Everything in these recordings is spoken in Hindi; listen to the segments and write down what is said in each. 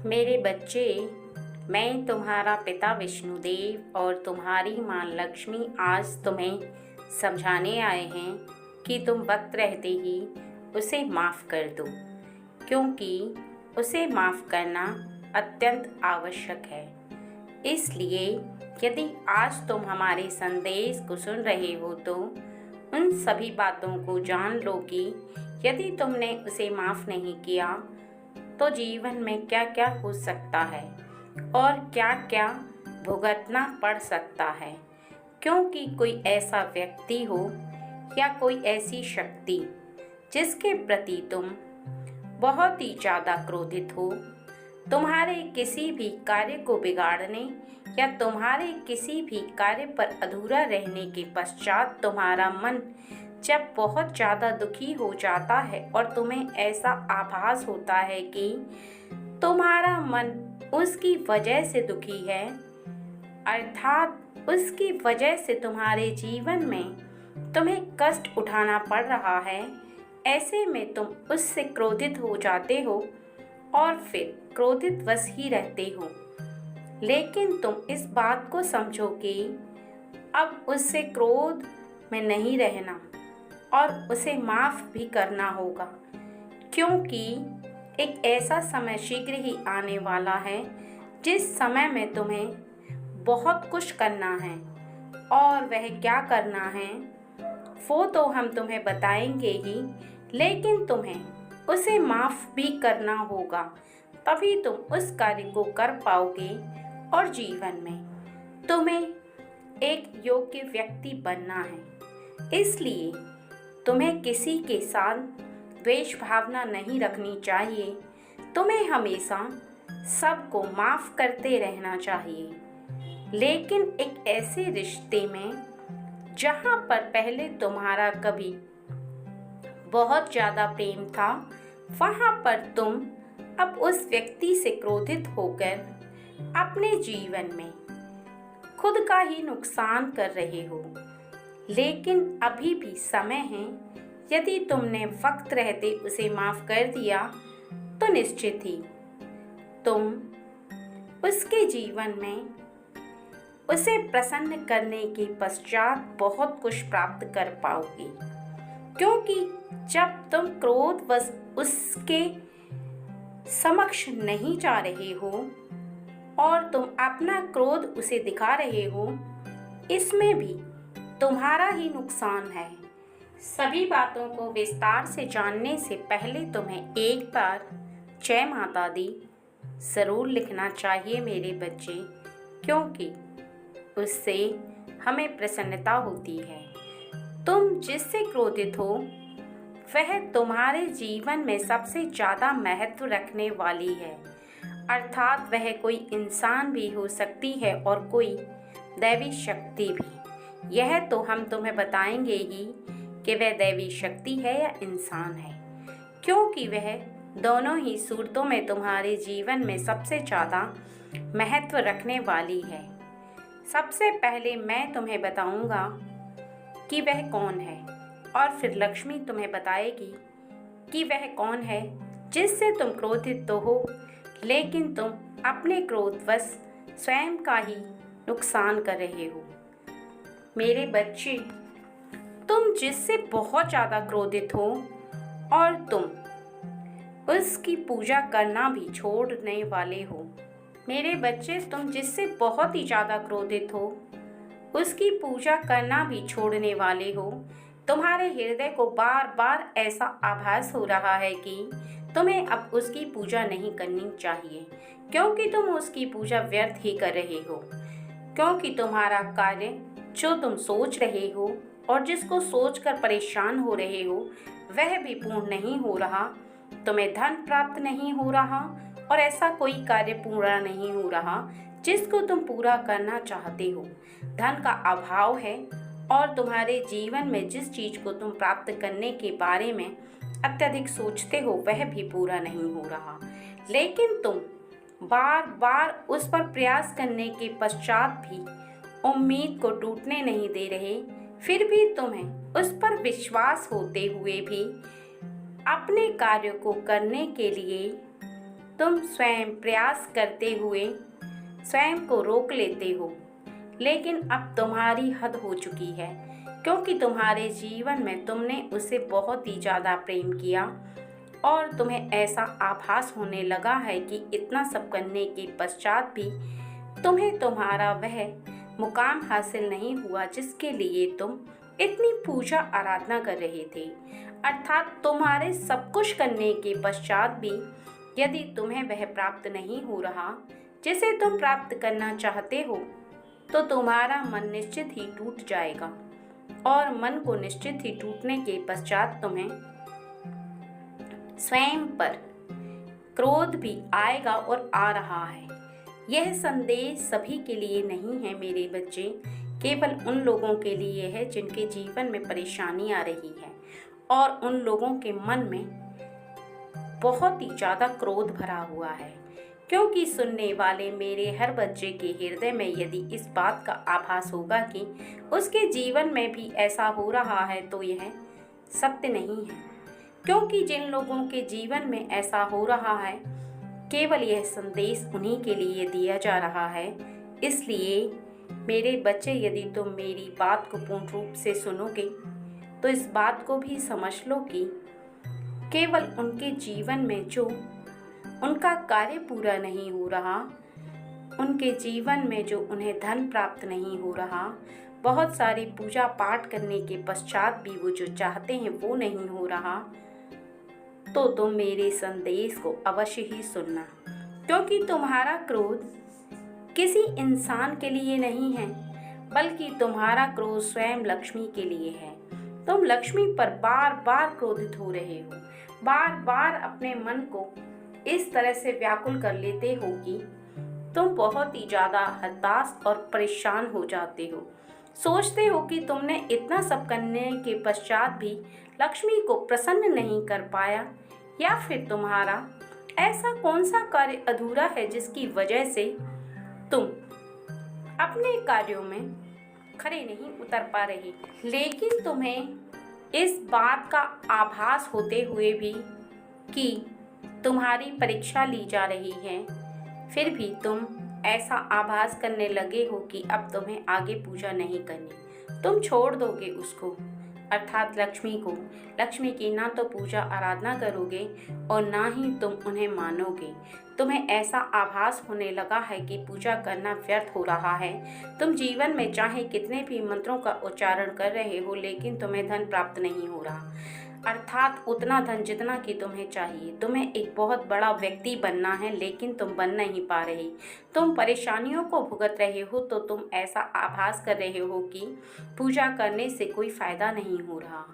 मेरे बच्चे, मैं तुम्हारा पिता विष्णुदेव और तुम्हारी माँ लक्ष्मी आज तुम्हें समझाने आए हैं कि तुम वक्त रहते ही उसे माफ़ कर दो, क्योंकि उसे माफ़ करना अत्यंत आवश्यक है। इसलिए यदि आज तुम हमारे संदेश को सुन रहे हो तो उन सभी बातों को जान लो कि यदि तुमने उसे माफ़ नहीं किया तो जीवन में क्या क्या हो सकता है और क्या क्या भुगतना पड़ सकता है, क्योंकि कोई ऐसा व्यक्ति हो या कोई ऐसी शक्ति जिसके प्रति तुम बहुत ही ज़्यादा क्रोधित हो, तुम्हारे किसी भी कार्य को बिगाड़ने या तुम्हारे किसी भी कार्य पर अधूरा रहने के पश्चात तुम्हारा मन जब बहुत ज़्यादा दुखी हो जाता है और तुम्हें ऐसा आभास होता है कि तुम्हारा मन उसकी वजह से दुखी है, अर्थात उसकी वजह से तुम्हारे जीवन में तुम्हें कष्ट उठाना पड़ रहा है, ऐसे में तुम उससे क्रोधित हो जाते हो और फिर क्रोधित वश ही रहते हो। लेकिन तुम इस बात को समझो कि अब उससे क्रोध में नहीं रहना और उसे माफ़ भी करना होगा, क्योंकि एक ऐसा समय शीघ्र ही आने वाला है जिस समय में तुम्हें बहुत कुछ करना है। और वह क्या करना है वो तो हम तुम्हें बताएंगे ही, लेकिन तुम्हें उसे माफ़ भी करना होगा, तभी तुम उस कार्य को कर पाओगे और जीवन में तुम्हें एक योग्य व्यक्ति बनना है। इसलिए तुम्हें किसी के साथ द्वेष भावना नहीं रखनी चाहिए, तुम्हें हमेशा सबको माफ़ करते रहना चाहिए। लेकिन एक ऐसे रिश्ते में जहाँ पर पहले तुम्हारा कभी बहुत ज़्यादा प्रेम था, वहाँ पर तुम अब उस व्यक्ति से क्रोधित होकर अपने जीवन में खुद का ही नुकसान कर रहे हो। लेकिन अभी भी समय है, यदि तुमने वक्त रहते उसे माफ़ कर दिया तो निश्चित ही तुम उसके जीवन में उसे प्रसन्न करने के पश्चात बहुत कुछ प्राप्त कर पाओगे, क्योंकि जब तुम क्रोधवश उसके समक्ष नहीं जा रहे हो और तुम अपना क्रोध उसे दिखा रहे हो, इसमें भी तुम्हारा ही नुकसान है। सभी बातों को विस्तार से जानने से पहले तुम्हें एक बार जय माता दी ज़रूर लिखना चाहिए मेरे बच्चे, क्योंकि उससे हमें प्रसन्नता होती है। तुम जिससे क्रोधित हो वह तुम्हारे जीवन में सबसे ज़्यादा महत्व रखने वाली है, अर्थात वह कोई इंसान भी हो सकती है और कोई दैवी शक्ति भी। यह तो हम तुम्हें बताएंगे ही कि वह दैवी शक्ति है या इंसान है, क्योंकि वह दोनों ही सूरतों में तुम्हारे जीवन में सबसे ज़्यादा महत्व रखने वाली है। सबसे पहले मैं तुम्हें बताऊंगा कि वह कौन है, और फिर लक्ष्मी तुम्हें बताएगी कि वह कौन है जिससे तुम क्रोधित तो हो, लेकिन तुम अपने क्रोधवश स्वयं का ही नुकसान कर रहे हो। मेरे बच्चे, तुम जिससे बहुत ज़्यादा क्रोधित हो और तुम उसकी पूजा करना भी छोड़ने वाले हो। मेरे बच्चे, तुम जिससे बहुत ही ज़्यादा क्रोधित हो उसकी पूजा करना भी छोड़ने वाले हो। तुम्हारे हृदय को बार बार ऐसा आभास हो रहा है कि तुम्हें अब उसकी पूजा नहीं करनी चाहिए, क्योंकि तुम उसकी पूजा व्यर्थ ही कर रहे हो, क्योंकि तुम्हारा कार्य जो तुम सोच रहे हो और जिसको सोचकर परेशान हो रहे हो वह भी पूर्ण नहीं हो रहा। तुम्हें धन प्राप्त नहीं हो रहा और ऐसा कोई कार्य पूरा नहीं हो रहा जिसको तुम पूरा करना चाहते हो। धन का अभाव है और तुम्हारे जीवन में जिस चीज़ को तुम प्राप्त करने के बारे में अत्यधिक सोचते हो वह भी पूरा नहीं हो रहा। लेकिन तुम बार बार उस पर प्रयास करने के पश्चात भी उम्मीद को टूटने नहीं दे रहे, फिर भी तुम्हें उस पर विश्वास होते हुए भी अपने कार्य को करने के लिए तुम स्वयं प्रयास करते हुए स्वयं को रोक लेते हो, लेकिन अब तुम्हारी हद हो चुकी है, क्योंकि तुम्हारे जीवन में तुमने उसे बहुत ही ज़्यादा प्रेम किया और तुम्हें ऐसा आभास होने लगा है कि इतना सब करने के पश्चात भी तुम्हें तुम्हारा वह मुकाम हासिल नहीं हुआ जिसके लिए तुम इतनी पूजा आराधना कर रहे थे। अर्थात तुम्हारे सब कुछ करने के पश्चात भी यदि तुम्हें वह प्राप्त नहीं हो रहा जिसे तुम प्राप्त करना चाहते हो, तो तुम्हारा मन निश्चित ही टूट जाएगा और मन को निश्चित ही टूटने के पश्चात तुम्हें स्वयं पर क्रोध भी आएगा और आ रहा है। यह संदेश सभी के लिए नहीं है मेरे बच्चे, केवल उन लोगों के लिए है जिनके जीवन में परेशानी आ रही है और उन लोगों के मन में बहुत ही ज़्यादा क्रोध भरा हुआ है। क्योंकि सुनने वाले मेरे हर बच्चे के हृदय में यदि इस बात का आभास होगा कि उसके जीवन में भी ऐसा हो रहा है, तो यह सत्य नहीं है। क्योंकि जिन लोगों के जीवन में ऐसा हो रहा है, केवल यह संदेश उन्हीं के लिए दिया जा रहा है। इसलिए मेरे बच्चे, यदि तुम मेरी बात को पूर्ण रूप से सुनोगे तो इस बात को भी समझ लो कि केवल उनके जीवन में जो उनका कार्य पूरा नहीं हो रहा, उनके जीवन में जो उन्हें धन प्राप्त नहीं हो रहा, बहुत सारी पूजा पाठ करने के पश्चात भी वो जो चाहते हैं वो नहीं हो रहा, तो तुम मेरे संदेश को अवश्य ही सुनना। क्योंकि तुम्हारा क्रोध किसी इंसान के लिए नहीं है, बल्कि तुम्हारा क्रोध स्वयं लक्ष्मी के लिए है। तुम लक्ष्मी पर बार बार क्रोधित हो रहे हो, बार बार अपने मन को इस तरह से व्याकुल कर लेते हो कि तुम बहुत ही ज़्यादा हताश और परेशान हो जाते हो। सोचते हो कि तुमने इतना सब करने के पश्चात भी लक्ष्मी को प्रसन्न नहीं कर पाया, या फिर तुम्हारा ऐसा कौन सा कार्य अधूरा है जिसकी वजह से तुम अपने कार्यों में खरे नहीं उतर पा रही। लेकिन तुम्हें इस बात का आभास होते हुए भी कि तुम्हारी परीक्षा ली जा रही है, फिर भी तुम ऐसा आभास करने लगे हो कि अब तुम्हें आगे पूजा नहीं करनी। तुम छोड़ दोगे उसको, अर्थात लक्ष्मी को। लक्ष्मी की ना तो पूजा आराधना करोगे और ना ही तुम उन्हें मानोगे। तुम्हें ऐसा आभास होने लगा है कि पूजा करना व्यर्थ हो रहा है। तुम जीवन में चाहे कितने भी मंत्रों का उच्चारण कर रहे हो, लेकिन तुम्हें धन प्राप्त नहीं हो रहा, अर्थात उतना धन जितना कि तुम्हें चाहिए। तुम्हें एक बहुत बड़ा व्यक्ति बनना है, लेकिन तुम बन नहीं पा रही। तुम परेशानियों को भुगत रहे हो, तो तुम ऐसा आभास कर रहे हो कि पूजा करने से कोई फ़ायदा नहीं हो रहा।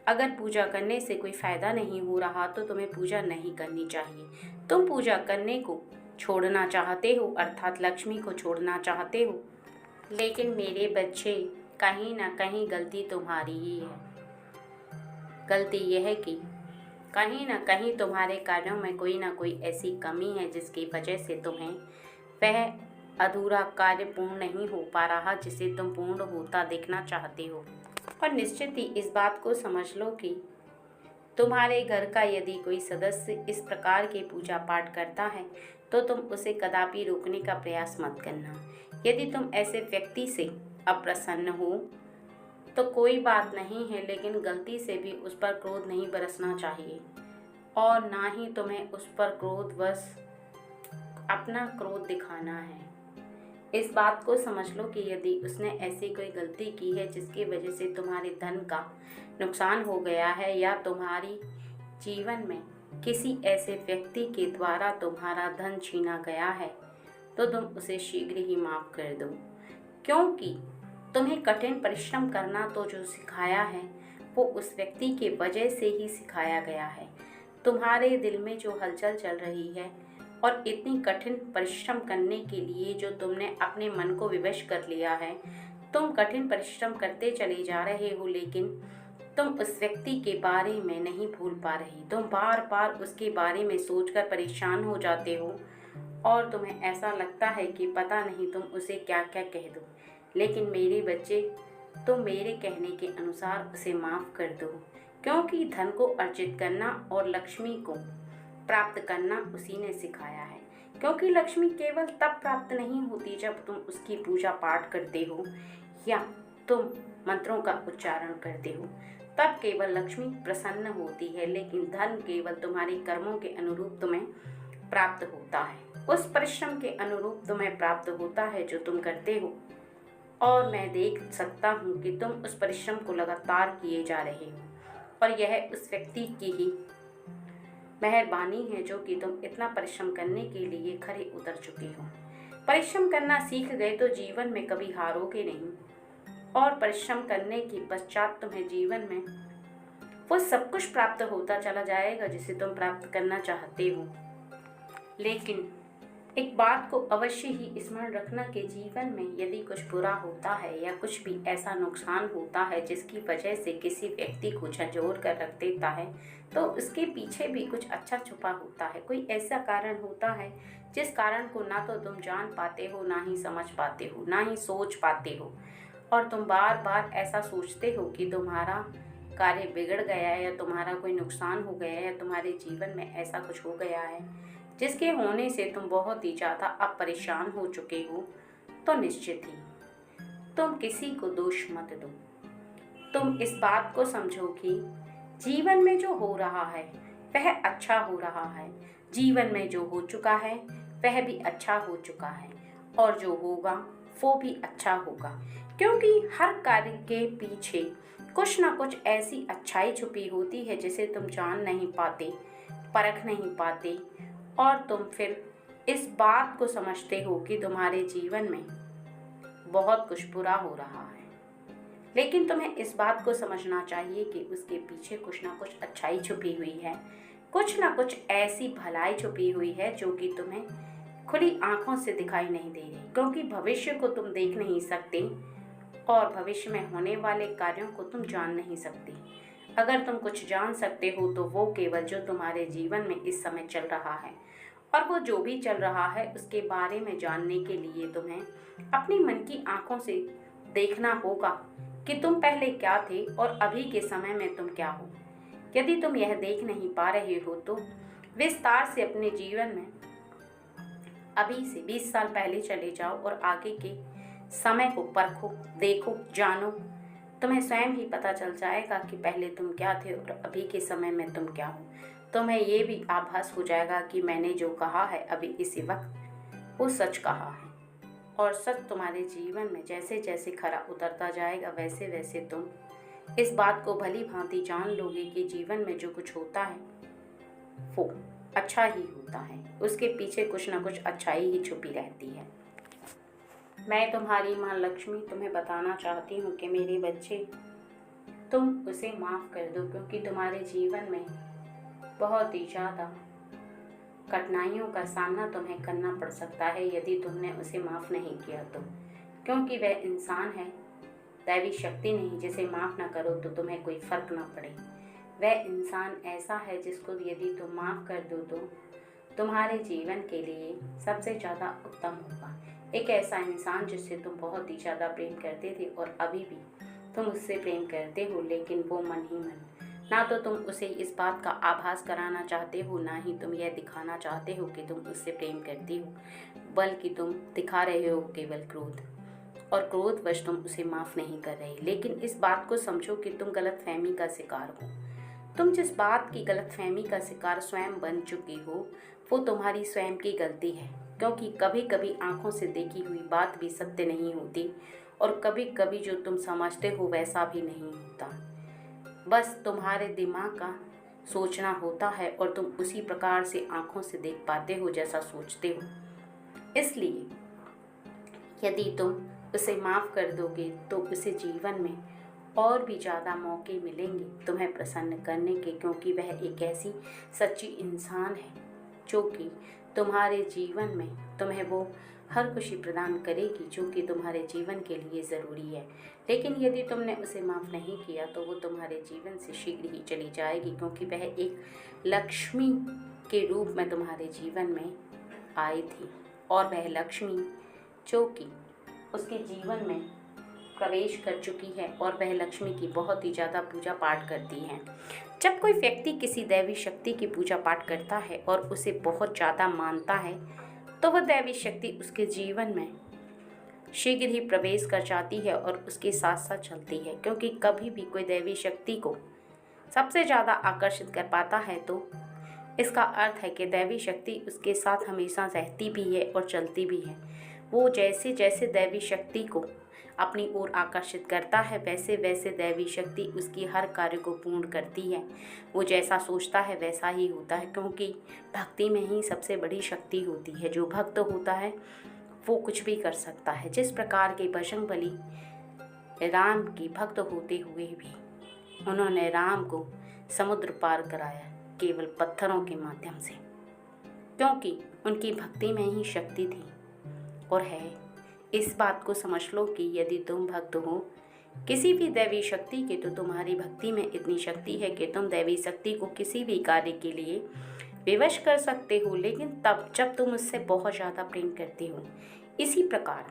अगर पूजा करने से कोई फ़ायदा नहीं हो रहा तो तुम्हें पूजा नहीं करनी चाहिए। तुम पूजा करने को छोड़ना चाहते हो, अर्थात लक्ष्मी को छोड़ना चाहते हो। लेकिन मेरे बच्चे, कहीं ना कहीं गलती तुम्हारी ही है। गलती यह है कि कहीं ना कहीं तुम्हारे कार्यों में कोई ना कोई ऐसी कमी है जिसकी वजह से तुम्हें वह अधूरा कार्य पूर्ण नहीं हो पा रहा जिसे तुम पूर्ण होता देखना चाहते हो। और निश्चित ही इस बात को समझ लो कि तुम्हारे घर का यदि कोई सदस्य इस प्रकार के पूजा पाठ करता है तो तुम उसे कदापि रोकने का प्रयास मत करना। यदि तुम ऐसे व्यक्ति से अप्रसन्न हो तो कोई बात नहीं है, लेकिन गलती से भी उस पर क्रोध नहीं बरसना चाहिए और ना ही तुम्हें उस पर क्रोधवश अपना क्रोध दिखाना है। इस बात को समझ लो कि यदि उसने ऐसी कोई गलती की है जिसकी वजह से तुम्हारे धन का नुकसान हो गया है, या तुम्हारी जीवन में किसी ऐसे व्यक्ति के द्वारा तुम्हारा धन छीना गया है, तो तुम उसे शीघ्र ही माफ़ कर दो। क्योंकि तुम्हें कठिन परिश्रम करना तो जो सिखाया है वो उस व्यक्ति के वजह से ही सिखाया गया है। तुम्हारे दिल में जो हलचल चल रही है और इतनी कठिन परिश्रम करने के लिए जो तुमने अपने मन को विवश कर लिया है, तुम कठिन परिश्रम करते चले जा रहे हो, लेकिन तुम उस व्यक्ति के बारे में नहीं भूल पा रही। तुम बार बार उसके बारे में सोचकर परेशान हो जाते हो और तुम्हें ऐसा लगता है कि पता नहीं तुम उसे क्या क्या कह दो। लेकिन मेरे बच्चे, तुम मेरे कहने के अनुसार उसे माफ़ कर दो, क्योंकि धन को अर्जित करना और लक्ष्मी को प्राप्त करना उसी ने सिखाया है। क्योंकि लक्ष्मी केवल तब प्राप्त नहीं होती जब तुम उसकी पूजा पाठ करते हो या तुम मंत्रों का उच्चारण करते हो, तब केवल लक्ष्मी प्रसन्न होती है। लेकिन धन केवल तुम्हारे कर्मों के अनुरूप तुम्हें प्राप्त होता है, उस परिश्रम के अनुरूप तुम्हें प्राप्त होता है जो तुम करते हो। और मैं देख सकता हूँ कि तुम उस परिश्रम को लगातार किए जा रहे हो, और यह उस व्यक्ति की ही मेहरबानी है जो कि तुम इतना परिश्रम करने के लिए खरे उतर चुके हो। परिश्रम करना सीख गए तो जीवन में कभी हारोगे नहीं, और परिश्रम करने के पश्चात तुम्हें जीवन में वो सब कुछ प्राप्त होता चला जाएगा जिसे तुम प्राप्त करना चाहते हो। लेकिन एक बात को अवश्य ही स्मरण रखना कि जीवन में यदि कुछ बुरा होता है या कुछ भी ऐसा नुकसान होता है जिसकी वजह से किसी व्यक्ति को झंझोर कर रख देता है, तो उसके पीछे भी कुछ अच्छा छुपा होता है। कोई ऐसा कारण होता है जिस कारण को ना तो तुम जान पाते हो, ना ही समझ पाते हो, ना ही सोच पाते हो, और तुम बार बार ऐसा सोचते हो कि तुम्हारा कार्य बिगड़ गया है या तुम्हारा कोई नुकसान हो गया है या तुम्हारे जीवन में ऐसा कुछ हो गया है जिसके होने से तुम बहुत ही ज़्यादा अब परेशान हो चुके हो। तो निश्चित ही तुम किसी को दोष मत दो। तुम इस बात को समझो कि जीवन में जो हो रहा है वह अच्छा हो रहा है, जीवन में जो हो चुका है वह भी अच्छा हो चुका है, और जो होगा वो भी अच्छा होगा। क्योंकि हर कार्य के पीछे कुछ ना कुछ ऐसी अच्छाई छुपी होती है जिसे तुम जान नहीं पाते, परख नहीं पाते, और तुम फिर इस बात को समझते हो कि तुम्हारे जीवन में बहुत कुछ बुरा हो रहा है। लेकिन तुम्हें इस बात को समझना चाहिए कि उसके पीछे कुछ ना कुछ अच्छाई छुपी हुई है, कुछ ना कुछ ऐसी भलाई छुपी हुई है जो कि तुम्हें खुली आंखों से दिखाई नहीं दे रही। क्योंकि भविष्य को तुम देख नहीं सकते और भविष्य में होने वाले कार्यों को तुम जान नहीं सकते। अगर तुम कुछ जान सकते हो तो वो केवल जो तुम्हारे जीवन में इस समय चल रहा है, और वो जो भी चल रहा है उसके बारे में जानने के लिए तुम्हें अपनी मन की आंखों से देखना होगा कि तुम पहले क्या थे और अभी के समय में तुम क्या हो। यदि तुम यह देख नहीं पा रहे हो तो विस्तार से अपने जीवन में अभी से 20 साल पहले चले जाओ और आगे के समय को परखो, देखो, जानो। तुम्हें स्वयं ही पता चल जाएगा कि पहले तुम क्या थे और अभी के समय में तुम क्या हो। तुम्हें ये भी आभास हो जाएगा कि मैंने जो कहा है अभी इसी वक्त वो सच कहा है, और सच तुम्हारे जीवन में जैसे जैसे खरा उतरता जाएगा वैसे वैसे तुम इस बात को भली भांति जान लोगे कि जीवन में जो कुछ होता है वो अच्छा ही होता है, उसके पीछे कुछ ना कुछ अच्छाई ही छुपी रहती है। मैं तुम्हारी माँ लक्ष्मी तुम्हें बताना चाहती हूँ कि मेरे बच्चे, तुम उसे माफ़ कर दो, क्योंकि तुम्हारे जीवन में बहुत ही ज़्यादा कठिनाइयों का सामना तुम्हें करना पड़ सकता है यदि तुमने उसे माफ़ नहीं किया तो। क्योंकि वह इंसान है, दैवी शक्ति नहीं जिसे माफ़ ना करो तो तुम्हें कोई फ़र्क ना पड़े। वह इंसान ऐसा है जिसको यदि तुम माफ़ कर दो तो तुम्हारे जीवन के लिए सबसे ज़्यादा उत्तम होगा। एक ऐसा इंसान जिससे तुम बहुत ही ज़्यादा प्रेम करते थे और अभी भी तुम उससे प्रेम करते हो, लेकिन वो मन ही मन, ना तो तुम उसे इस बात का आभास कराना चाहते हो, ना ही तुम यह दिखाना चाहते हो कि तुम उससे प्रेम करती हो, बल्कि तुम दिखा रहे हो केवल क्रोध, और क्रोधवश तुम उसे माफ़ नहीं कर रहे। लेकिन इस बात को समझो कि तुम गलतफहमी का शिकार हो। तुम जिस बात की गलतफहमी का शिकार स्वयं बन चुकी हो वो तुम्हारी स्वयं की गलती है। क्योंकि कभी कभी आंखों से देखी हुई बात भी सत्य नहीं होती, और कभी कभी जो तुम समझते हो वैसा भी नहीं होता। बस तुम्हारे दिमाग का सोचना होता है और तुम उसी प्रकार से आंखों से देख पाते हो जैसा सोचते हो। इसलिए यदि तुम उसे माफ़ कर दोगे तो उसे जीवन में और भी ज़्यादा मौके मिलेंगे तुम्हें प्रसन्न करने के, क्योंकि वह एक ऐसी सच्ची इंसान है जो कि तुम्हारे जीवन में तुम्हें वो हर खुशी प्रदान करेगी जो कि तुम्हारे जीवन के लिए ज़रूरी है। लेकिन यदि तुमने उसे माफ़ नहीं किया तो वो तुम्हारे जीवन से शीघ्र ही चली जाएगी, क्योंकि वह एक लक्ष्मी के रूप में तुम्हारे जीवन में आई थी, और वह लक्ष्मी जो कि उसके जीवन में प्रवेश कर चुकी है और वह लक्ष्मी की बहुत ही ज़्यादा पूजा पाठ करती है। जब कोई व्यक्ति किसी दैवी शक्ति की पूजा पाठ करता है और उसे बहुत ज़्यादा मानता है तो वह दैवी शक्ति उसके जीवन में शीघ्र ही प्रवेश कर जाती है और उसके साथ साथ चलती है, क्योंकि कभी भी कोई दैवी शक्ति को सबसे ज़्यादा आकर्षित कर पाता है तो इसका अर्थ है कि दैवी शक्ति उसके साथ हमेशा रहती भी है और चलती भी है। वो जैसे जैसे दैवी शक्ति को अपनी ओर आकर्षित करता है वैसे वैसे दैवी शक्ति उसकी हर कार्य को पूर्ण करती है। वो जैसा सोचता है वैसा ही होता है, क्योंकि भक्ति में ही सबसे बड़ी शक्ति होती है। जो भक्त होता है वो कुछ भी कर सकता है। जिस प्रकार के बजरंगबली राम की भक्त होते हुए भी उन्होंने राम को समुद्र पार कराया केवल पत्थरों के माध्यम से, क्योंकि उनकी भक्ति में ही शक्ति थी और है। इस बात को समझ लो कि यदि तुम भक्त हो किसी भी दैवी शक्ति के तो तुम्हारी भक्ति में इतनी शक्ति है कि तुम दैवी शक्ति को किसी भी कार्य के लिए विवश कर सकते हो, लेकिन तब जब तुम उससे बहुत ज़्यादा प्रेम करते हो। इसी प्रकार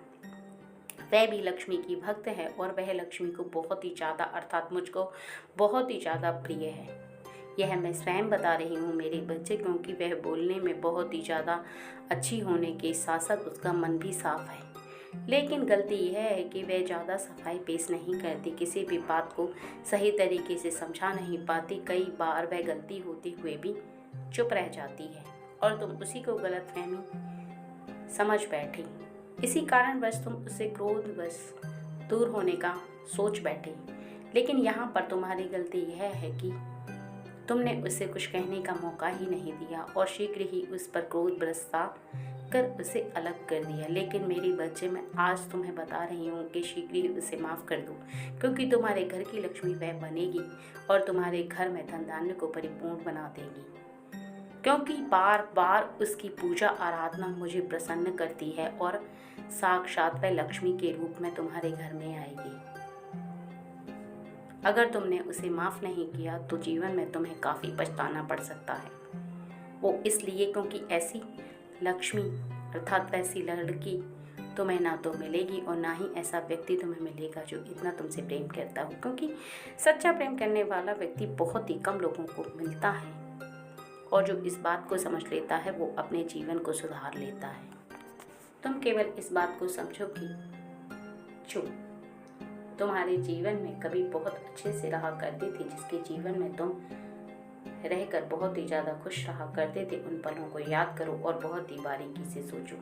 वह भी लक्ष्मी की भक्त है और वह लक्ष्मी को बहुत ही ज़्यादा अर्थात मुझको बहुत ही ज़्यादा प्रिय है। यह मैं स्वयं बता रही हूँ मेरे बच्चे, क्योंकि वह बोलने में बहुत ही ज़्यादा अच्छी होने के साथ साथ उसका मन भी साफ है। लेकिन गलती यह है कि वह ज़्यादा सफाई पेश नहीं करती, किसी भी बात को सही तरीके से समझा नहीं पाती। कई बार वह गलती होते हुए भी चुप रह जाती है और तुम उसी को गलतफहमी समझ बैठे। इसी कारणवश तुम उससे क्रोधवश दूर होने का सोच बैठे। लेकिन यहाँ पर तुम्हारी गलती यह है कि तुमने उसे कुछ कहने का मौका ही नहीं दिया और शीघ्र ही उस पर क्रोध बरसा कर उसे अलग कर दिया। लेकिन मेरी बच्चे, मैं आज तुम्हें बता रही हूँ कि शीघ्र ही उसे माफ़ कर दो, क्योंकि तुम्हारे घर की लक्ष्मी वह बनेगी और तुम्हारे घर में धन धान्य को परिपूर्ण बना देगी, क्योंकि बार बार उसकी पूजा आराधना मुझे प्रसन्न करती है और साक्षात वह लक्ष्मी के रूप में तुम्हारे घर में आएगी। अगर तुमने उसे माफ़ नहीं किया तो जीवन में तुम्हें काफ़ी पछताना पड़ सकता है। वो इसलिए क्योंकि ऐसी लक्ष्मी अर्थात वैसी लड़की तुम्हें ना तो मिलेगी और ना ही ऐसा व्यक्ति तुम्हें मिलेगा जो इतना तुमसे प्रेम करता हो, क्योंकि सच्चा प्रेम करने वाला व्यक्ति बहुत ही कम लोगों को मिलता है और जो इस बात को समझ लेता है वो अपने जीवन को सुधार लेता है। तुम केवल इस बात को समझो कि जो तुम्हारे जीवन में कभी बहुत अच्छे से रहा करती थी, जिसके जीवन में तुम रहकर बहुत ही ज़्यादा खुश रहा करते थे, उन पलों को याद करो और बहुत ही बारीकी से सोचो।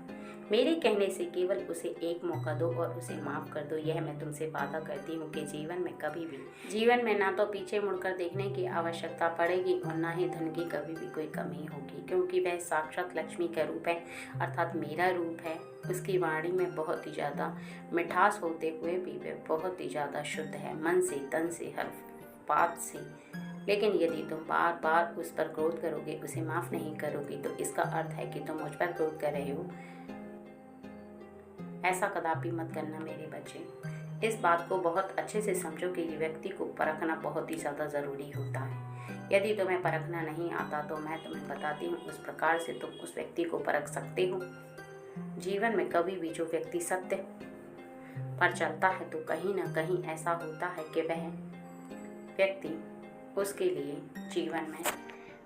मेरे कहने से केवल उसे एक मौका दो और उसे माफ़ कर दो। यह मैं तुमसे वादा करती हूँ कि जीवन में कभी भी जीवन में ना तो पीछे मुड़कर देखने की आवश्यकता पड़ेगी और ना ही धन की कभी भी कोई कमी होगी, क्योंकि वह साक्षात लक्ष्मी का रूप है अर्थात मेरा रूप है। उसकी वाणी में बहुत ही ज़्यादा मिठास होते हुए भी वह बहुत ही ज़्यादा शुद्ध है, मन से तन से हर बात से। लेकिन यदि तुम बार बार उस पर क्रोध करोगे, उसे माफ़ नहीं करोगे, तो इसका अर्थ है कि तुम मुझ पर क्रोध कर रहे हो। ऐसा कदापि मत करना मेरे बच्चे। इस बात को बहुत अच्छे से समझो कि व्यक्ति को परखना बहुत ही ज़्यादा ज़रूरी होता है। यदि तुम्हें परखना नहीं आता तो मैं तुम्हें बताती हूँ, उस प्रकार से तुम उस व्यक्ति को परख सकते हो। जीवन में कभी भी जो व्यक्ति सत्य पर चलता है तो कहीं ना कहीं ऐसा होता है कि वह व्यक्ति उसके लिए जीवन में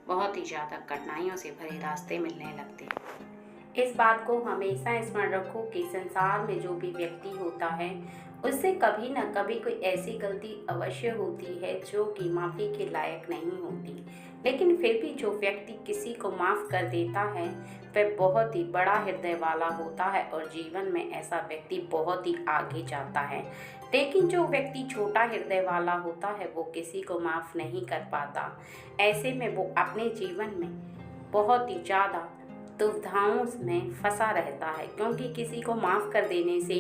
बहुत ही ज़्यादा कठिनाइयों से भरे रास्ते मिलने लगते हैं। इस बात को हमेशा स्मरण रखो कि संसार में जो भी व्यक्ति होता है उससे कभी न कभी कोई ऐसी गलती अवश्य होती है जो कि माफ़ी के लायक नहीं होती, लेकिन फिर भी जो व्यक्ति किसी को माफ़ कर देता है वह बहुत ही बड़ा हृदय वाला होता है और जीवन में ऐसा व्यक्ति बहुत ही आगे जाता है। लेकिन जो व्यक्ति छोटा हृदय वाला होता है वो किसी को माफ़ नहीं कर पाता। ऐसे में वो अपने जीवन में बहुत ही ज़्यादा दुविधाओं में फंसा रहता है, क्योंकि किसी को माफ़ कर देने से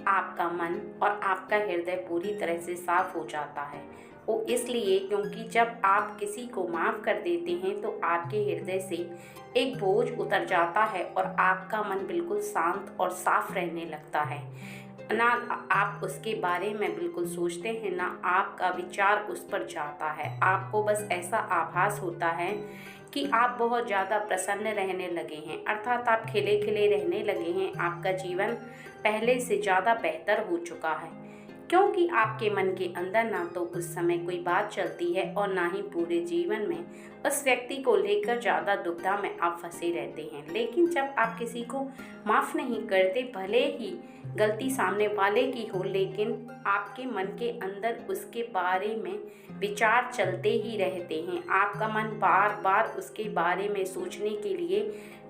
आपका मन और आपका हृदय पूरी तरह से साफ हो जाता है। वो इसलिए क्योंकि जब आप किसी को माफ़ कर देते हैं तो आपके हृदय से एक बोझ उतर जाता है और आपका मन बिल्कुल शांत और साफ रहने लगता है। ना आप उसके बारे में बिल्कुल सोचते हैं, ना आपका विचार उस पर जाता है। आपको बस ऐसा आभास होता है कि आप बहुत ज़्यादा प्रसन्न रहने लगे हैं, अर्थात आप खिले खिले रहने लगे हैं। आपका जीवन पहले से ज़्यादा बेहतर हो चुका है, क्योंकि आपके मन के अंदर ना तो उस समय कोई बात चलती है और ना ही पूरे जीवन में उस व्यक्ति को लेकर ज़्यादा दुविधा में आप फंसे रहते हैं। लेकिन जब आप किसी को माफ़ नहीं करते, भले ही गलती सामने वाले की हो, लेकिन आपके मन के अंदर उसके बारे में विचार चलते ही रहते हैं। आपका मन बार बार उसके बारे में सोचने के लिए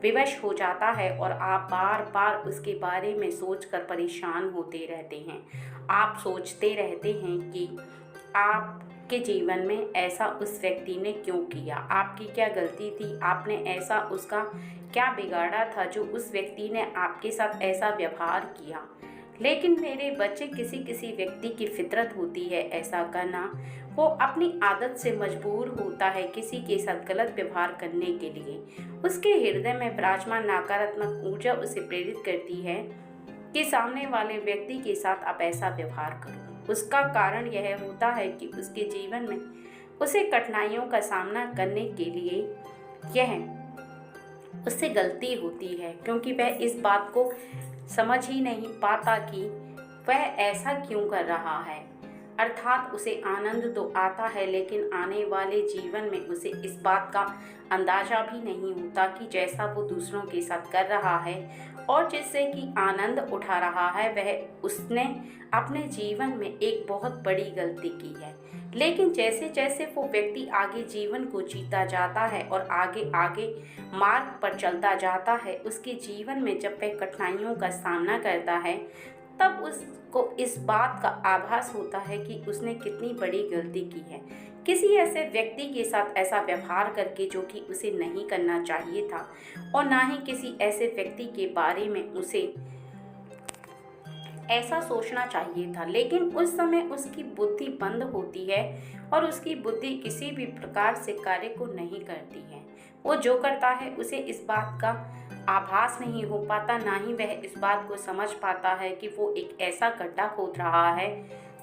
विवश हो जाता है और आप बार बार उसके बारे में सोचकर परेशान होते रहते हैं। आप सोचते रहते हैं कि आपके जीवन में ऐसा उस व्यक्ति ने क्यों किया, आपकी क्या गलती थी, आपने ऐसा उसका क्या बिगाड़ा था जो उस व्यक्ति ने आपके साथ ऐसा व्यवहार किया। लेकिन मेरे बच्चे, किसी किसी व्यक्ति की फितरत होती है ऐसा करना। वो अपनी आदत से मजबूर होता है किसी के साथ गलत व्यवहार करने के लिए। उसके हृदय में विराजमान नकारात्मक ऊर्जा उसे प्रेरित करती है कि सामने वाले व्यक्ति के साथ आप ऐसा व्यवहार करो। उसका कारण यह होता है कि उसके जीवन में उसे कठिनाइयों का सामना करने के लिए यह उससे गलती होती है, क्योंकि वह इस बात को समझ ही नहीं पाता कि वह ऐसा क्यों कर रहा है। अर्थात उसे आनंद तो आता है, लेकिन आने वाले जीवन में उसे इस बात का अंदाजा भी नहीं होता कि जैसा वो दूसरों के साथ कर रहा है और जिससे कि आनंद उठा रहा है, वह उसने अपने जीवन में एक बहुत बड़ी गलती की है। लेकिन जैसे जैसे वो व्यक्ति आगे जीवन को जीता जाता है और आगे आगे मार्ग पर चलता जाता है, उसके जीवन में जब वह कठिनाइयों का सामना करता है, तब उसको इस बात का आभास होता है कि उसने कितनी बड़ी गलती की है। किसी ऐसे व्यक्ति के साथ ऐसा व्यवहार करके जो कि उसे नहीं करना चाहिए था, और ना ही किसी ऐसे व्यक्ति के बारे में उसे ऐसा सोचना चाहिए था। लेकिन उस समय उसकी बुद्धि बंद होती है और उसकी बुद्धि किसी भी प्रकार से कार्य को नहीं करती है। वो जो करता है उसे इस बात का आभास नहीं हो पाता, ना ही वह इस बात को समझ पाता है कि वो एक ऐसा गड्ढा खोद रहा है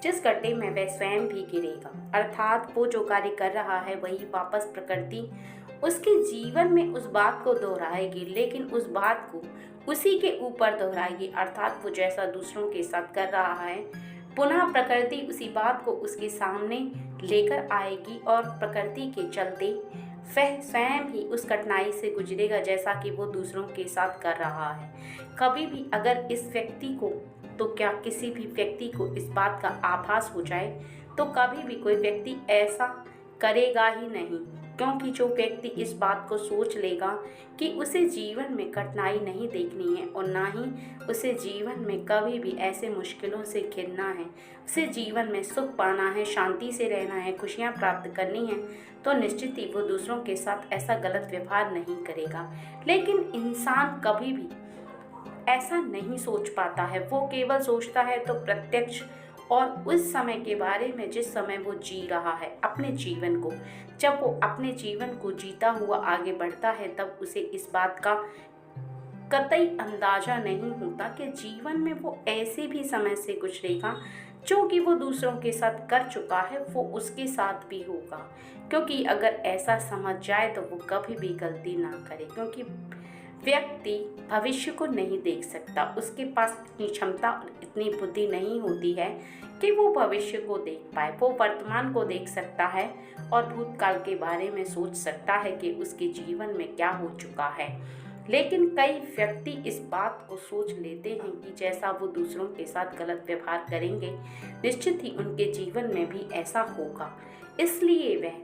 जिस गड्ढे में वह स्वयं भी गिरेगा। अर्थात वो जो कार्य कर रहा है वही वापस प्रकृति उसके जीवन में उस बात को दोहराएगी, लेकिन उस बात को उसी के ऊपर दोहराएगी। अर्थात वो जैसा दूसरों के साथ कर रहा है, पुनः प्रकृति उसी बात को उसके सामने लेकर आएगी और प्रकृति के चलते वह स्वयं ही उस कठिनाई से गुजरेगा जैसा कि वो दूसरों के साथ कर रहा है। कभी भी अगर इस व्यक्ति को, तो क्या किसी भी व्यक्ति को इस बात का आभास हो जाए, तो कभी भी कोई व्यक्ति ऐसा करेगा ही नहीं, क्योंकि जो व्यक्ति इस बात को सोच लेगा कि उसे जीवन में कठिनाई नहीं देखनी है और ना ही उसे जीवन में कभी भी ऐसे मुश्किलों से घिरना है, उसे जीवन में सुख पाना है, शांति से रहना है, खुशियाँ प्राप्त करनी है, तो निश्चित ही वो दूसरों के साथ ऐसा गलत व्यवहार नहीं करेगा। लेकिन इंसान कभी भी ऐसा नहीं सोच पाता है। वो केवल सोचता है तो प्रत्यक्ष और उस समय के बारे में जिस समय वो जी रहा है अपने जीवन को। जब वो अपने जीवन को जीता हुआ आगे बढ़ता है, तब उसे इस बात का कतई अंदाजा नहीं होता कि जीवन में वो ऐसे भी समय से गुजरेगा जो कि वो दूसरों के साथ कर चुका है, वो उसके साथ भी होगा। क्योंकि अगर ऐसा समझ जाए तो वो कभी भी गलती ना करे, क्योंकि व्यक्ति भविष्य को नहीं देख सकता। उसके पास इतनी क्षमता और इतनी बुद्धि नहीं होती है कि वो भविष्य को देख पाए। वो वर्तमान को देख सकता है और भूतकाल के बारे में सोच सकता है कि उसके जीवन में क्या हो चुका है। लेकिन कई व्यक्ति इस बात को सोच लेते हैं कि जैसा वो दूसरों के साथ गलत व्यवहार करेंगे, निश्चित ही उनके जीवन में भी ऐसा होगा। इसलिए वह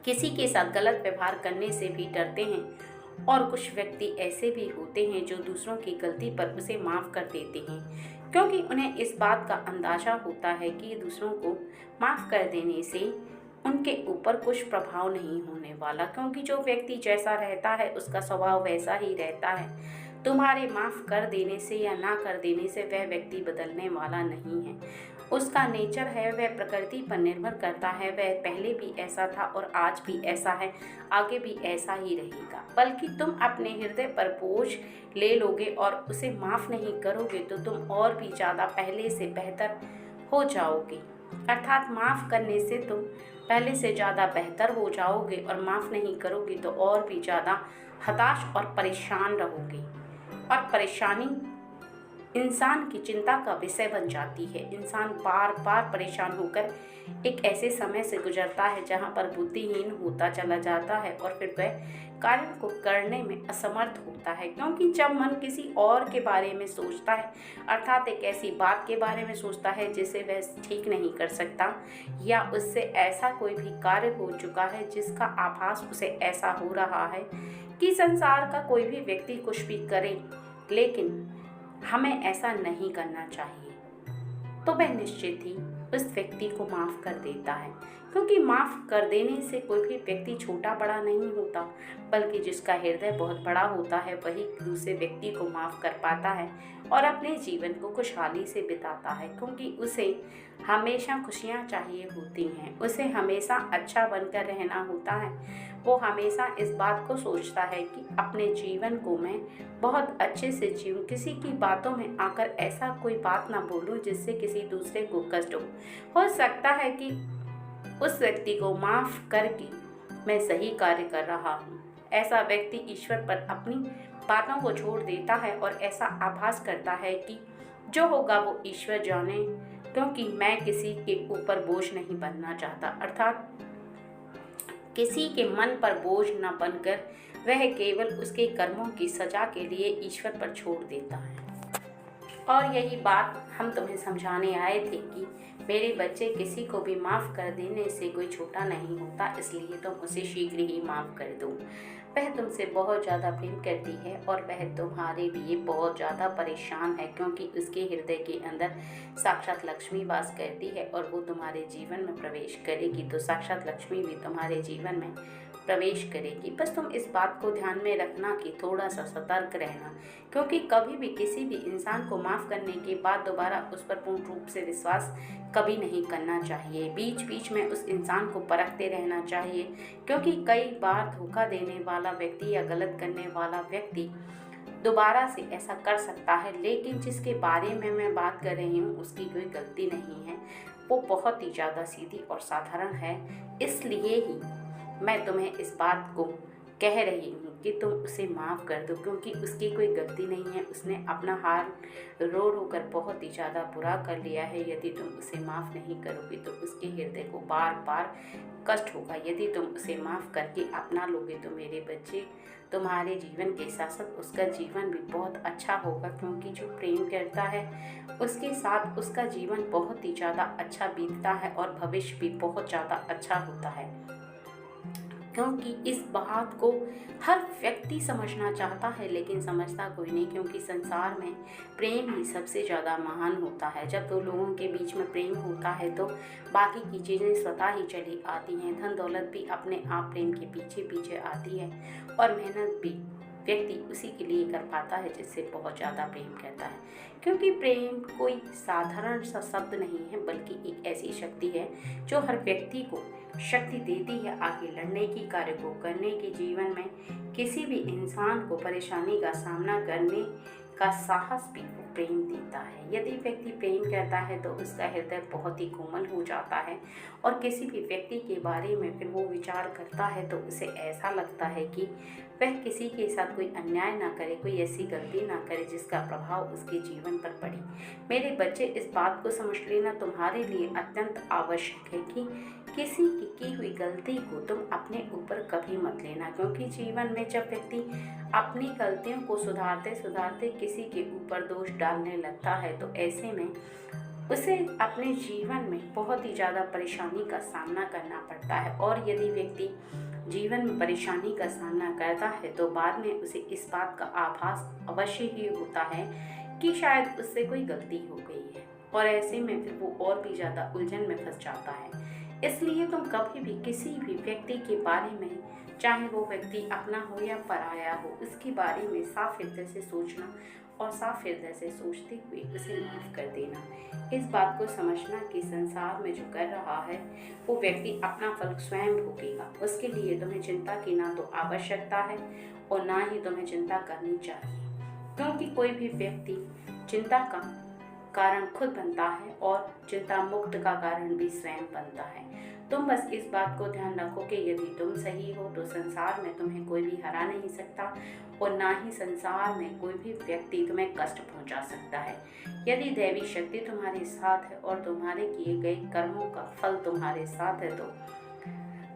किसी के साथ गलत व्यवहार करने से भी डरते हैं। और कुछ व्यक्ति ऐसे भी होते हैं जो दूसरों की गलती पर उसे माफ़ कर देते हैं, क्योंकि उन्हें इस बात का अंदाज़ा होता है कि दूसरों को माफ़ कर देने से उनके ऊपर कुछ प्रभाव नहीं होने वाला, क्योंकि जो व्यक्ति जैसा रहता है उसका स्वभाव वैसा ही रहता है। तुम्हारे माफ़ कर देने से या ना कर देने से वह व्यक्ति बदलने वाला नहीं है। उसका नेचर है, वह प्रकृति पर निर्भर करता है। वह पहले भी ऐसा था और आज भी ऐसा है, आगे भी ऐसा ही रहेगा। बल्कि तुम अपने हृदय पर बोझ ले लोगे और उसे माफ़ नहीं करोगे तो तुम और भी ज़्यादा पहले से बेहतर हो जाओगे। अर्थात माफ़ करने से तुम पहले से ज़्यादा बेहतर हो जाओगे और माफ़ नहीं करोगे तो और भी ज़्यादा हताश और परेशान रहोगे। और परेशानी इंसान की चिंता का विषय बन जाती है। इंसान बार बार परेशान होकर एक ऐसे समय से गुजरता है जहाँ पर बुद्धिहीन होता चला जाता है और फिर वह कार्य को करने में असमर्थ होता है, क्योंकि जब मन किसी और के बारे में सोचता है, अर्थात एक ऐसी बात के बारे में सोचता है जिसे वह ठीक नहीं कर सकता, या उससे ऐसा कोई भी कार्य हो चुका है जिसका आभास उसे ऐसा हो रहा है कि संसार का कोई भी व्यक्ति कुछ भी करे लेकिन हमें ऐसा नहीं करना चाहिए, तो वह निश्चित ही उस व्यक्ति को माफ़ कर देता है। क्योंकि माफ़ कर देने से कोई भी व्यक्ति छोटा बड़ा नहीं होता, बल्कि जिसका हृदय बहुत बड़ा होता है वही दूसरे व्यक्ति को माफ़ कर पाता है और अपने जीवन को खुशहाली से बिताता है, क्योंकि उसे हमेशा खुशियाँ चाहिए होती हैं, उसे हमेशा अच्छा बनकर रहना होता है। वो हमेशा इस बात को सोचता है कि अपने जीवन को मैं बहुत अच्छे से जीऊँ, किसी की बातों में आकर ऐसा कोई बात ना बोलूँ जिससे किसी दूसरे को कष्ट हो सकता है कि उस व्यक्ति को माफ़ करके मैं सही कार्य कर रहा हूँ। ऐसा व्यक्ति ईश्वर पर अपनी बातों को छोड़ देता है और ऐसा आभास करता है कि जो होगा वो ईश्वर जाने, क्योंकि मैं किसी के ऊपर बोझ नहीं बनना चाहता, अर्थात किसी के मन पर बोझ न बनकर वह केवल उसके कर्मों की सजा के लिए ईश्वर पर छोड़ देता है। और यही बात हम तुम्हें समझाने आए थे कि मेरे बच्चे, किसी को भी माफ़ कर देने से कोई छोटा नहीं होता, इसलिए तुम उसे शीघ्र ही माफ़ कर दो। वह तुमसे बहुत ज़्यादा प्रेम करती है और वह तुम्हारे लिए बहुत ज़्यादा परेशान है, क्योंकि उसके हृदय के अंदर साक्षात लक्ष्मी वास करती है और वो तुम्हारे जीवन में प्रवेश करेगी तो साक्षात लक्ष्मी भी तुम्हारे जीवन में प्रवेश करेगी। बस तुम इस बात को ध्यान में रखना कि थोड़ा सा सतर्क रहना, क्योंकि कभी भी किसी भी इंसान को माफ़ करने के बाद दोबारा उस पर पूर्ण रूप से विश्वास कभी नहीं करना चाहिए। बीच बीच में उस इंसान को परखते रहना चाहिए, क्योंकि कई बार धोखा देने वाला व्यक्ति या गलत करने वाला व्यक्ति दोबारा से ऐसा कर सकता है, लेकिन जिसके बारे में मैं बात कर रही हूँ उसकी कोई गलती नहीं है, वो बहुत ही ज़्यादा सीधी और साधारण है। इसलिए ही मैं तुम्हें इस बात को कह रही हूँ कि तुम उसे माफ़ कर दो, क्योंकि उसकी कोई गलती नहीं है। उसने अपना हाल रो रो कर बहुत ही ज़्यादा बुरा कर लिया है। यदि तुम उसे माफ़ नहीं करोगे तो उसके हृदय को बार बार कष्ट होगा। यदि तुम उसे माफ़ करके अपना लोगे तो मेरे बच्चे, तुम्हारे जीवन के साथ साथ उसका जीवन भी बहुत अच्छा होगा, क्योंकि जो प्रेम करता है उसके साथ उसका जीवन बहुत ही ज़्यादा अच्छा बीतता है और भविष्य भी बहुत ज़्यादा अच्छा होता है। क्योंकि इस बात को हर व्यक्ति समझना चाहता है लेकिन समझता कोई नहीं, क्योंकि संसार में प्रेम ही सबसे ज़्यादा महान होता है। जब दो लोगों के बीच में प्रेम होता है तो बाकी की चीज़ें स्वतः ही चली आती हैं। धन दौलत भी अपने आप प्रेम के पीछे पीछे आती है और मेहनत भी व्यक्ति उसी के लिए कर पाता है जिससे बहुत ज़्यादा प्रेम करता है। क्योंकि प्रेम कोई साधारण सा शब्द नहीं है, बल्कि एक ऐसी शक्ति है जो हर व्यक्ति को शक्ति देती है आगे लड़ने की, कार्य को करने की, जीवन में किसी भी इंसान को परेशानी का सामना करने का साहस भी प्रेम देता है। यदि व्यक्ति प्रेम करता है तो उसका हृदय बहुत ही कोमल हो जाता है और किसी भी व्यक्ति के बारे में फिर वो विचार करता है तो उसे ऐसा लगता है कि वह किसी के साथ कोई अन्याय ना करे, कोई ऐसी गलती ना करे जिसका प्रभाव उसके जीवन पर पड़े। मेरे बच्चे, इस बात को समझ लेना तुम्हारे लिए अत्यंत आवश्यक है कि किसी की हुई गलती को तुम अपने ऊपर कभी मत लेना, क्योंकि जीवन में जब व्यक्ति अपनी गलतियों को सुधारते सुधारते किसी के ऊपर दोष डालने लगता है तो ऐसे में उसे अपने जीवन में बहुत ही ज़्यादा परेशानी का सामना करना पड़ता है। और यदि व्यक्ति जीवन में परेशानी का सामना करता है तो बाद में उसे इस बात का आभास अवश्य ही होता है कि शायद उससे कोई गलती हो गई है, और ऐसे में फिर वो और भी ज़्यादा उलझन में फंस जाता है। इसलिए तुम कभी भी किसी भी व्यक्ति के बारे में, चाहे वो व्यक्ति अपना हो या पराया हो, उसके बारे में साफ हृदय से सोचना और साफ हृदय से सोचते हुए उसे माफ़ कर देना। इस बात को समझना कि संसार में जो कर रहा है वो व्यक्ति अपना फल स्वयं भोगेगा। उसके लिए तुम्हें चिंता की ना तो आवश्यकता है और ना ही तुम्हें चिंता करनी चाहिए, क्योंकि कोई भी व्यक्ति चिंता का कारण खुद बनता है और चिंता मुक्त का कारण भी स्वयं बनता है। तुम बस इस बात को ध्यान रखो कि यदि तुम सही हो तो संसार में तुम्हें कोई भी हरा नहीं सकता और ना ही संसार में कोई भी व्यक्ति तुम्हें कष्ट पहुंचा सकता है। यदि दैवी शक्ति तुम्हारे साथ है और तुम्हारे किए गए कर्मों का फल तुम्हारे साथ है तो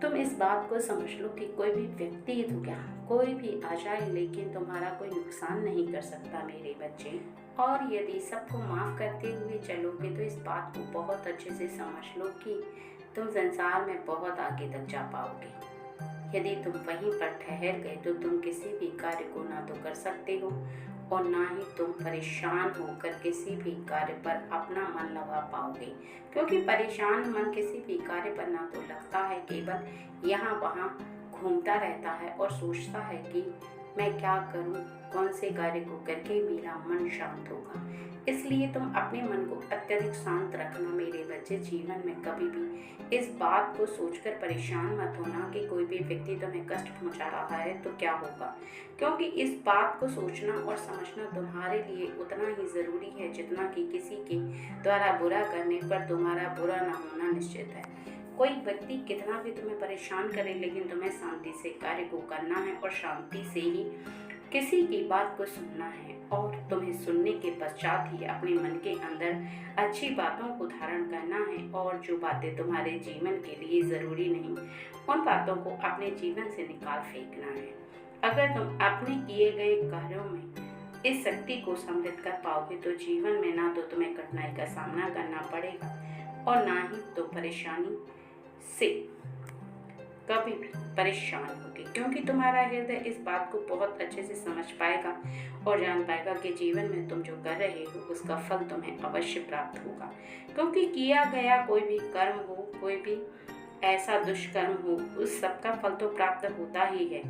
तुम इस बात को समझ लो कि कोई भी व्यक्ति तो क्या कोई भी आ जाए लेकिन तुम्हारा कोई नुकसान नहीं कर सकता मेरे बच्चे। और यदि सबको माफ करते हुए चलोगे तो इस बात को बहुत अच्छे से समझ लो कि तुम संसार में बहुत आगे तक जा पाओगे। यदि तुम वहीं पर ठहर गए तो तुम किसी भी कार्य को ना तो कर सकते हो और ना ही तुम परेशान होकर किसी भी कार्य पर अपना मन लगा पाओगे, क्योंकि परेशान मन किसी भी कार्य पर ना तो लगता है, केवल यहाँ वहाँ घूमता रहता है और सोचता है कि मैं क्या करूँ, कौन से कार्य को करके मेरा मन शांत होगा। इसलिए तुम अपने मन को अत्यधिक शांत रखना मेरे बच्चे। जीवन में कभी भी इस बात को सोचकर परेशान मत होना कि कोई भी व्यक्ति तुम्हें कष्ट पहुंचा रहा है तो क्या होगा, क्योंकि इस बात को सोचना और समझना तुम्हारे लिए उतना ही ज़रूरी है जितना कि किसी के द्वारा बुरा करने पर तुम्हारा बुरा न होना निश्चित है। कोई व्यक्ति कितना भी तुम्हें परेशान करे लेकिन तुम्हें शांति से कार्य को करना है और शांति से ही किसी की बात को सुनना है और तुम्हें सुनने के पश्चात ही अपने मन के अंदर अच्छी बातों को धारण करना है और जो बातें तुम्हारे जीवन के लिए ज़रूरी नहीं उन बातों को अपने जीवन से निकाल फेंकना है। अगर तुम अपने किए गए कार्यों में इस शक्ति को सम्मिलित कर पाओगे तो जीवन में ना तो तुम्हें कठिनाई का सामना करना पड़ेगा और ना ही तो परेशानी से कभी भी परेशान होगी, क्योंकि तुम्हारा हृदय इस बात को बहुत अच्छे से समझ पाएगा और जान पाएगा कि जीवन में तुम जो कर रहे हो उसका फल तुम्हें अवश्य प्राप्त होगा। क्योंकि किया गया कोई भी कर्म हो, कोई भी ऐसा दुष्कर्म हो, उस सब का फल तो प्राप्त होता ही है।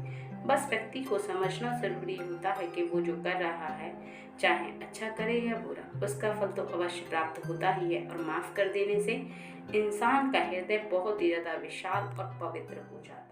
बस व्यक्ति को समझना जरूरी होता है कि वो जो कर रहा है चाहे अच्छा करे या बुरा, उसका फल तो अवश्य प्राप्त होता ही है। और माफ कर देने से इंसान का हृदय बहुत ही ज्यादा विशाल और पवित्र हो जाता है।